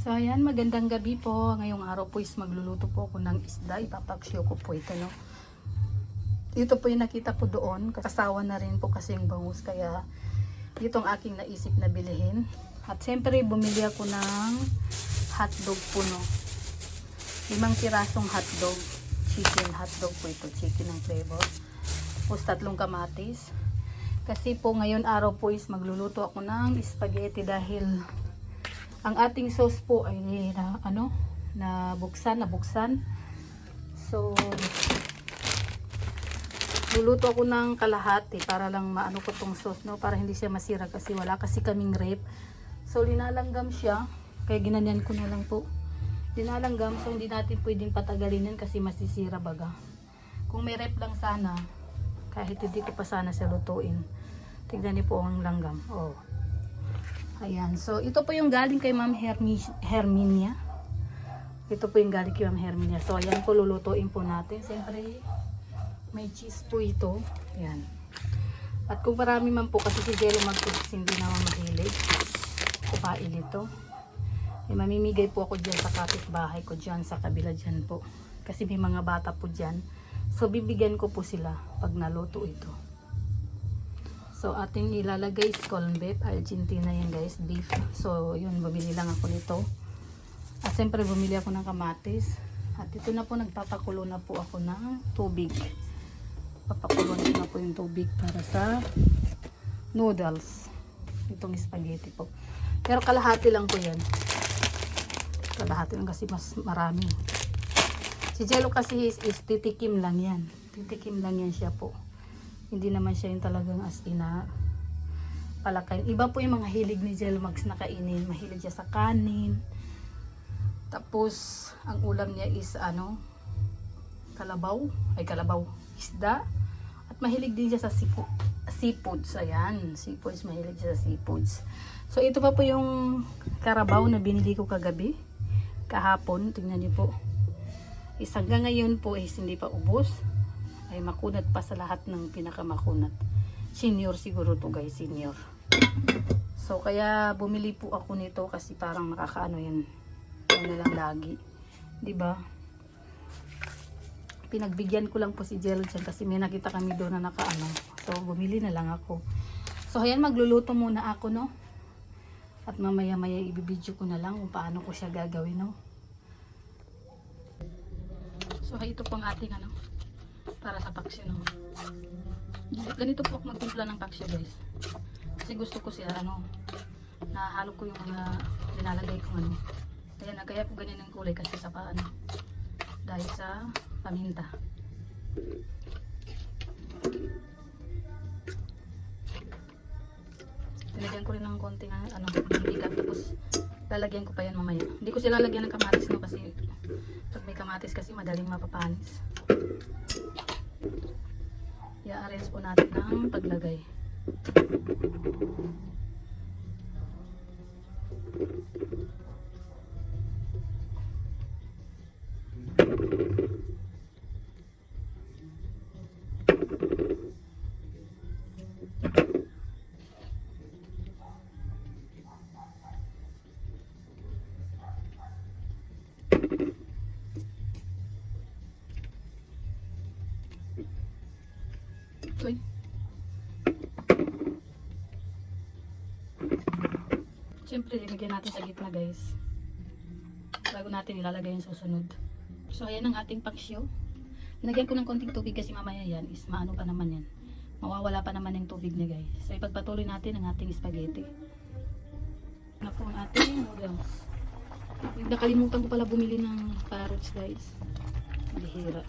So ayan, magandang gabi po. Ngayong araw po is magluluto po ako ng isda. Ipapaksyo ko po ito, no. Ito po yung nakita ko doon. Kasawa na rin po kasi yung bangus. Kaya itong aking naisip na bilhin. At siyempre bumili ako ng hotdog po, no. 5 pirasong hotdog. Chicken hotdog po ito. Chicken ng flavor. Tapos 3 kamatis. Kasi po ngayon araw po is magluluto ako ng spaghetti dahil ang ating sauce po ay nabuksan. So luluto ako ng kalahati para lang maano ko tong sauce, no, para hindi siya masira kasi wala kasi kaming rep. So linalanggam siya, kaya ginanyan ko na lang po. Linalanggam, so hindi natin pwedeng patagalin yan kasi masisira baga. Kung may rep lang sana, kahit hindi ko pa sana siya lutuin. Tignan niyo po ang langgam. Oh. Ayan, so ito po yung galing kay Ma'am Herminia. Ito po yung galing kay Ma'am Herminia. So ayan po, lulutuin po natin. Siyempre, may cheese po ito. Ayan. At kung marami man po, kasi si Jello mag-cooks, hindi naman mahilig kumain ito. Eh, mamimigay po ako dyan sa kapitbahay ko dyan, sa kabila dyan po. Kasi may mga bata po dyan. So bibigyan ko po sila pag naluto ito. So ating ilalagay is corned beef, Argentina yan guys, beef. So yun, bumili lang ako nito. At siyempre bumili ako ng kamatis. At ito na po, nagpapakulo na po ako ng tubig. Papakulo na po yung tubig para sa noodles. Itong spaghetti po. Pero kalahati lang po yan. Kalahati lang kasi mas marami. Si Jello kasi is titikim lang yan. Titikim lang yan siya po. Hindi naman siya yung talagang as in na palakain. Iba po yung mga hilig ni Jello Max na kainin. Mahilig siya sa kanin. Tapos, ang ulam niya is kalabaw. Isda. At mahilig din siya sa seafoods. Ayan, seafoods. Mahilig siya sa seafoods. So, ito pa po yung karabaw na binili ko kagabi. Kahapon. Tingnan niyo po. Hanggang ngayon po is hindi pa ubos. Ay makunat pa sa lahat ng pinakamakunat. Senior siguro to guys, senior. So kaya bumili po ako nito kasi parang makakaano yan. Yan na lang lagi. 'Di ba? Pinagbigyan ko lang po si Jello dyan kasi may nakita kami doon na nakaano. So bumili na lang ako. So ayan, magluluto muna ako, no. At mamaya-maya ibibidyo ko na lang kung paano ko siya gagawin, no. So ito pong ating para sa paksyo, no. Ganito po ako magtimpla ng paksyo guys. Kasi gusto ko siya nahalo ko yung mga nilalagay kong Ayan, kaya po ganyan ang kulay kasi sa dahil sa paminta. Tinagyan ko rin ng konting mantika, tapos lalagyan ko pa yan mamaya. Hindi ko sila lalagyan ng kamatis, no, kasi pag may kamatis kasi madaling mapapanis. I-arrange po natin ng paglagay. Uy. Siyempre, ilagyan natin sa gitna guys. Bago natin ilalagay yung susunod. So, ayan ang ating paksyo. Nilagyan ko ng konting tubig kasi mamaya yan is maano pa naman yan. Mawawala pa naman yung tubig niya guys. So, ipagpatuloy natin ang ating spaghetti. Na po ang ating noodles. Nakalimutan ko pala bumili ng carrots guys. Bihira.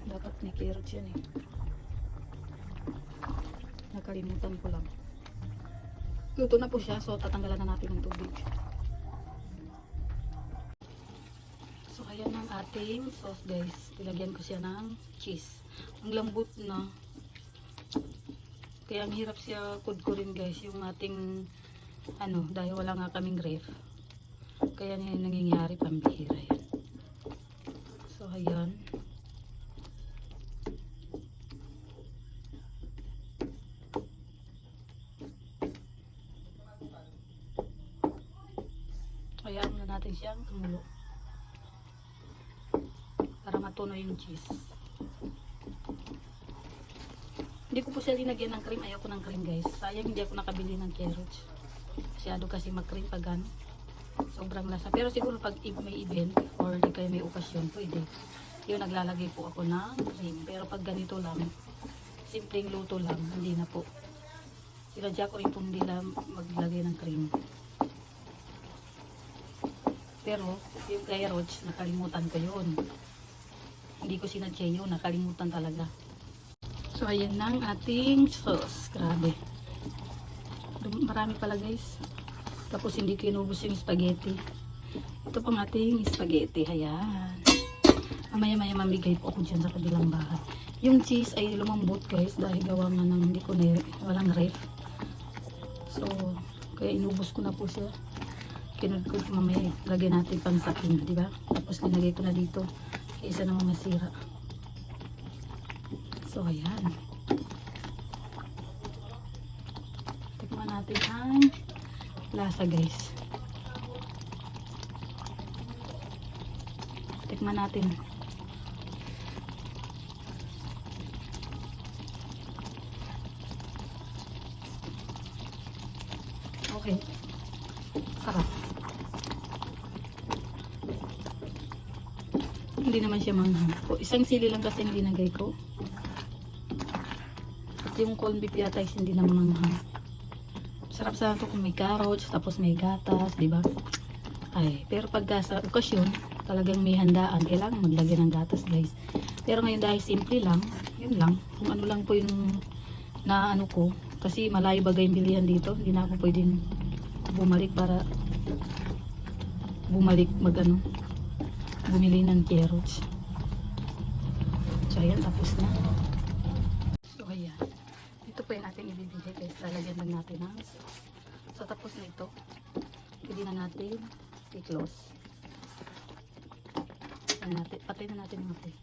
Dapat may carrots yan eh. Nakalimutan ko lang. Luto na po siya, so tatanggalan na natin ng tubig. So ayan ang ating sauce guys. Ilagyan ko siya ng cheese. Ang lambot na. Kaya ang hirap siya kudkurin guys, yung ating dahil wala nga kaming ref. Kaya yan nangyayari, pambihira yan. So ayan. natin siyang kumulo. Para matunaw yung cheese. Hindi ko po siya linagyan ng cream. Ayoko ng cream guys. Sayang hindi ako nakabili ng carrots. Masyado kasi mag-cream pag ano. Sobrang lasa. Pero siguro pag may event or di kayo may okasyon, pwede. Yun, naglalagay po ako ng cream. Pero pag ganito lang, simpleng luto lang, hindi na po. Sinadya ko rin po hindi lang maglagay ng cream. Pero yung carrots, nakalimutan ko yun. Hindi ko sinadya yun, nakalimutan talaga. So ayan na ang ating sauce. Grabe. Marami pala guys. Tapos hindi ko inubos yung spaghetti. Ito pang ating spaghetti. Ayan. Mamaya-maya mamigay po ako dyan sa kabilang bahay. Yung cheese ay lumambot guys. Dahil gawa nga ng hindi ko walang ref. So, kaya inubos ko na po siya. Kinod ko mamaya. Lagyan natin pang sakin. Diba? Tapos nilagay ko na dito. Kaysa naman masira. So, ayan. Tikman natin ang lasa, guys. Tikman natin. Okay. Sarap. Hindi naman siya manghang. Isang sili lang kasi yung linagay ko. Yung corned beef yata is hindi naman manghang. Sarap sa ito kung may carrots, tapos may gatas, di ba? Ay, pero pagka sa okasyon, talagang may handaan, kailangan maglagay ng gatas, guys. Pero ngayon dahil simple lang, yun lang. Kung ano lang po yung na ano ko, kasi malayo bagay yung bilihan dito, hindi na ako pwedeng bumalik para bumili ng carrots. So ayan, tapos na. So ayan. Ito po yung ating ibibigay guys. Lalagyan lang natin ng sauce. So tapos na ito. Pwede na natin i-close. Patay na natin yung apoy.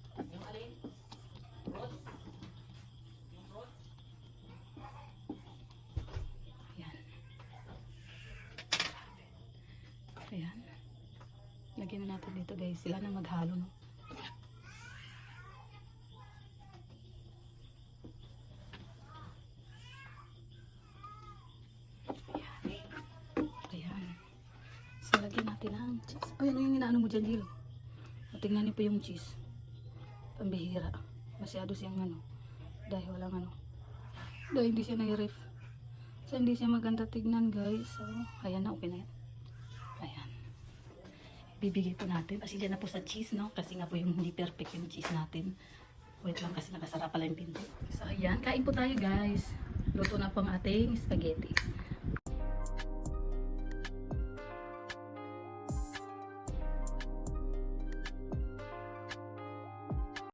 Ayan. Ayan. Lagyan na natin dito guys. Sila na maghalo, no? Lagyan natin ang cheese. Ay, ano yung inaano mo dyan, Jill? Tingnan niyo po yung cheese. Pambihira. Masyado siyang ano. Dahil walang ano. Dahil hindi siya nai-ref. So, hindi siya maganda tignan, guys. So, ayan na. Okay na yan. Ayan. Bibigay po natin. Pasensya na po sa cheese, no? Kasi nga po yung hindi perfect yung cheese natin. Wait lang kasi nakasara pala yung pinto. So, ayan. Kain po tayo, guys. Luto na po ang ating spaghetti.